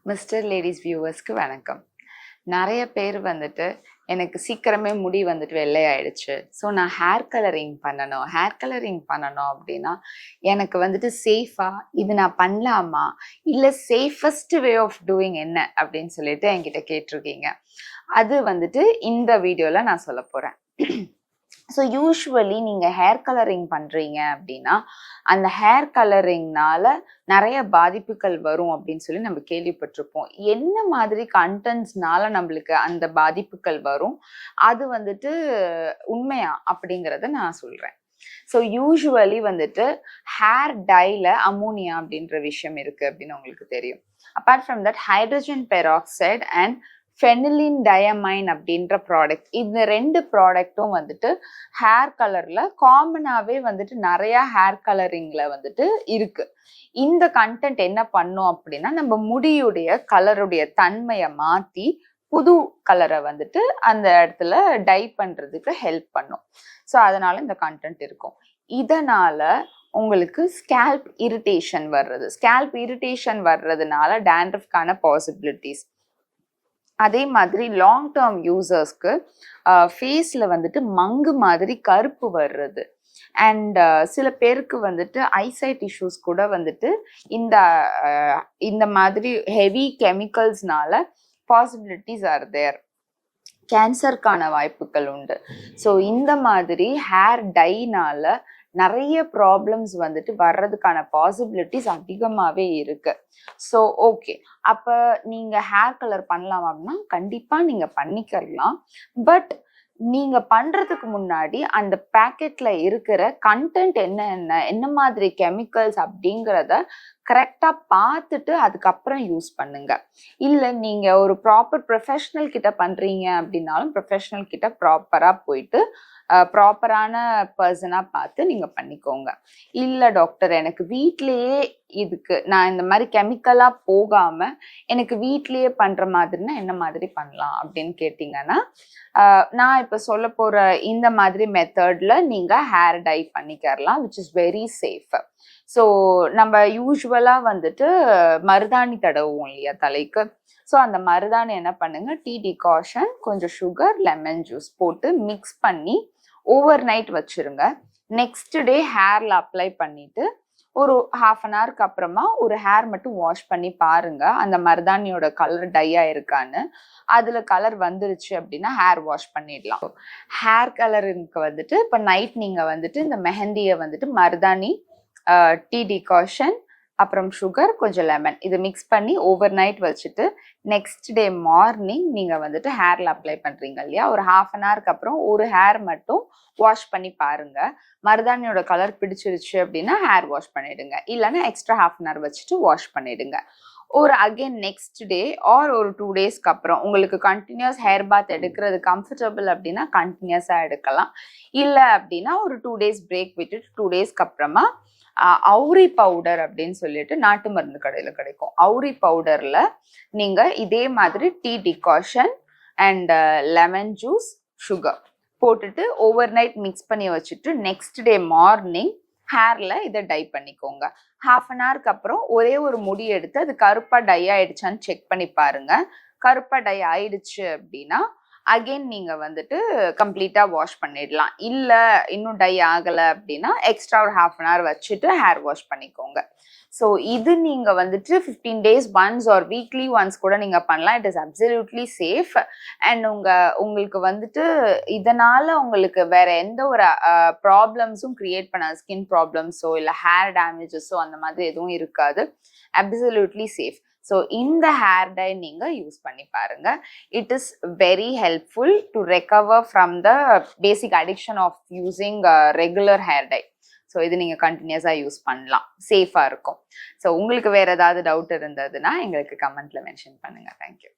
Mister ladies வியூவர்ஸ்க்கு வணக்கம். நிறைய பேர் வந்துட்டு எனக்கு சீக்கிரமே முடி வந்துட்டு வெள்ளையாயிடுச்சு, ஸோ நான் ஹேர் கலரிங் பண்ணணும் அப்படின்னா எனக்கு வந்துட்டு சேஃபா இது நான் பண்ணலாமா, இல்லை சேஃபஸ்ட் வே ஆஃப் டூயிங் என்ன அப்படின்னு சொல்லிட்டு என்கிட்ட கேட்டிருக்கீங்க. அது வந்துட்டு இந்த வீடியோவில் நான் சொல்ல போகிறேன். ஸோ யூஸ்வலி நீங்கள் ஹேர் கலரிங் பண்ணுறீங்க அப்படின்னா அந்த ஹேர் கலரிங்னால நிறைய பாதிப்புகள் வரும் அப்படின்னு சொல்லி நம்ம கேள்விப்பட்டிருப்போம். என்ன மாதிரி கண்டென்ட்ஸ்னால நம்மளுக்கு அந்த பாதிப்புகள் வரும், அது வந்துட்டு உண்மையா அப்படிங்கிறத நான் சொல்கிறேன். ஸோ யூஸ்வலி வந்துட்டு ஹேர் டைல அமோனியா அப்படின்ற விஷயம் இருக்குது அப்படின்னு உங்களுக்கு தெரியும். Apart from that hydrogen peroxide and phenylene diamine அப்படின்ற ப்ராடக்ட், இந்த ரெண்டு ப்ராடக்ட்டும் வந்துட்டு ஹேர் கலர்ல காமனாகவே வந்துட்டு நிறைய ஹேர் கலரிங்ல வந்துட்டு இருக்கு. இந்த கண்டென்ட் என்ன பண்ணும் அப்படின்னா நம்ம முடியுடைய கலருடைய தன்மையை மாற்றி புது கலரை வந்துட்டு அந்த இடத்துல டை பண்றதுக்கு ஹெல்ப் பண்ணும். ஸோ அதனால இந்த கண்டென்ட் இருக்கும். இதனால உங்களுக்கு ஸ்கேல்ப் இரிட்டேஷன் வர்றதுனால டேண்ட்ரஃப்கான பாசிபிலிட்டிஸ். அதே மாதிரி லாங் டேர்ம் யூசர்ஸ்க்கு ஃபேஸில் வந்துட்டு மங்கு மாதிரி கருப்பு வர்றது, அண்ட் சில பேருக்கு வந்துட்டு ஐசைட் இஷ்யூஸ் கூட வந்துட்டு இந்த மாதிரி ஹெவி கெமிக்கல்ஸ்னால பாசிபிலிட்டிஸ் ஆர் தேர். கேன்சருக்கான வாய்ப்புகள் உண்டு. ஸோ இந்த மாதிரி ஹேர் டைனால நிறைய ப்ராப்ளம்ஸ் வந்துட்டு வர்றதுக்கான பாசிபிலிட்டிஸ் அதிகமாகவே இருக்கு. ஸோ ஓகே, அப்போ நீங்கள் ஹேர் கலர் பண்ணலாம் அப்படின்னா கண்டிப்பாக நீங்கள் பண்ணிக்கலாம். பட் நீங்கள் பண்ணுறதுக்கு முன்னாடி அந்த பேக்கெட்டில் இருக்கிற கண்டென்ட் என்ன மாதிரி கெமிக்கல்ஸ் அப்படிங்கிறத கரெக்டாக பார்த்துட்டு அதுக்கப்புறம் யூஸ் பண்ணுங்க. இல்லை நீங்கள் ஒரு ப்ராப்பர் ப்ரொஃபஷ்னல் கிட்ட பண்ணுறீங்க அப்படின்னாலும் ப்ரொஃபஷ்னல் கிட்ட ப்ராப்பராக போயிட்டு ப்ராப்பரான பர்சனாக பார்த்து நீங்கள் பண்ணிக்கோங்க. இல்லை டாக்டர் எனக்கு வீட்லேயே இதுக்கு நான் இந்த மாதிரி கெமிக்கலாக போகாமல் எனக்கு வீட்லேயே பண்ணுற மாதிரினா என்ன மாதிரி பண்ணலாம் அப்படின்னு கேட்டிங்கன்னா நான் இப்போ சொல்ல போகிற இந்த மாதிரி மெத்தடில் நீங்கள் ஹேர் டை பண்ணிக்கிறலாம், which is very safe. So நம்ம யூஸ்வலாக வந்துட்டு மருதாணி தடவுவோம் இல்லையா தலைக்கு. ஸோ அந்த மருதாணி என்ன பண்ணுங்க, டீ டிகாஷன், கொஞ்சம் சுகர், லெமன் ஜூஸ் போட்டு மிக்ஸ் பண்ணி ஓவர் நைட் வச்சுருங்க. நெக்ஸ்ட் டே ஹேரில் அப்ளை பண்ணிட்டு ஒரு ½ அன் ஹவருக்கு அப்புறமா ஒரு ஹேர் மட்டும் வாஷ் பண்ணி பாருங்க அந்த மருதாணியோட கலர் டை ஆயிருக்கான்னு. அதில் கலர் வந்துருச்சு அப்படின்னா ஹேர் வாஷ் பண்ணிடலாம். ஹேர் கலருக்கு வந்துட்டு இப்போ நைட் நீங்கள் வந்துட்டு இந்த மெஹந்தியை வந்துட்டு மருதாணி, டீ டிகாஷன், அப்புறம் சுகர், கொஞ்சம் லெமன் இது மிக்ஸ் பண்ணி ஓவர் நைட் வச்சுட்டு நெக்ஸ்ட் டே மார்னிங் நீங்கள் வந்துட்டு ஹேரில் அப்ளை பண்ணுறீங்க இல்லையா, ஒரு ½ அன் ஹவருக்கு அப்புறம் ஒரு ஹேர் மட்டும் வாஷ் பண்ணி பாருங்க. மருதாணியோட கலர் பிடிச்சிருச்சு அப்படின்னா ஹேர் வாஷ் பண்ணிடுங்க. இல்லைன்னா எக்ஸ்ட்ரா ½ அன் ஹவர் வச்சுட்டு வாஷ் பண்ணிடுங்க. ஒரு அகெயின் நெக்ஸ்ட் டே ஆர் ஒரு 2 டேஸ்க்கு அப்புறம் உங்களுக்கு கண்டினியூஸ் ஹேர் பாத் எடுக்கிறது கம்ஃபர்டபுள் அப்படின்னா கண்டினியூஸாக எடுக்கலாம். இல்லை அப்படின்னா ஒரு 2 டேஸ் பிரேக் விட்டுட்டு 2 டேஸ்க்கு அப்புறமா அவுரி பவுடர் அப்படின்னு சொல்லிட்டு நாட்டு மருந்து கடையில் கிடைக்கும். அவுரி பவுடர்ல நீங்க இதே மாதிரி tea decoction and lemon juice, sugar போட்டுட்டு ஓவர் நைட் மிக்ஸ் பண்ணி வச்சுட்டு நெக்ஸ்ட் டே மார்னிங் ஹேர்ல இதை டை பண்ணிக்கோங்க. ½ அன் ஹவருக்கு அப்புறம் ஒரே ஒரு முடி எடுத்து அது கருப்பா டை ஆயிடுச்சான்னு செக் பண்ணி பாருங்க. கருப்பா டை ஆயிடுச்சு அப்படின்னா அகெயின் நீங்கள் வந்துட்டு கம்ப்ளீட்டாக வாஷ் பண்ணிடலாம். இல்லை இன்னும் டை ஆகலை அப்படின்னா எக்ஸ்ட்ரா ஒரு ½ அன் ஹவர் வச்சுட்டு ஹேர் வாஷ் பண்ணிக்கோங்க. ஸோ இது நீங்கள் வந்துட்டு 15 days once R weekly once கூட நீங்கள் பண்ணலாம். It is absolutely safe. And உங்களுக்கு வந்துட்டு இதனால் உங்களுக்கு வேற எந்த ஒரு ப்ராப்ளம்ஸும் கிரியேட் பண்ணாது. ஸ்கின் ப்ராப்ளம்ஸோ இல்லை ஹேர் டேமேஜஸோ அந்த மாதிரி எதுவும் இருக்காது. Absolutely safe. ஸோ இந்த ஹேர் டை நீங்கள் யூஸ் பண்ணி பாருங்க. It is very helpful to recover from the basic addiction of using regular hair dye. So இது நீங்கள் கண்டினியூஸாக யூஸ் பண்ணலாம், சேஃபாக இருக்கும். ஸோ உங்களுக்கு வேறு ஏதாவது டவுட் இருந்ததுன்னா எங்களுக்கு கமெண்ட்ல மென்ஷன் பண்ணுங்கள். தேங்க்யூ.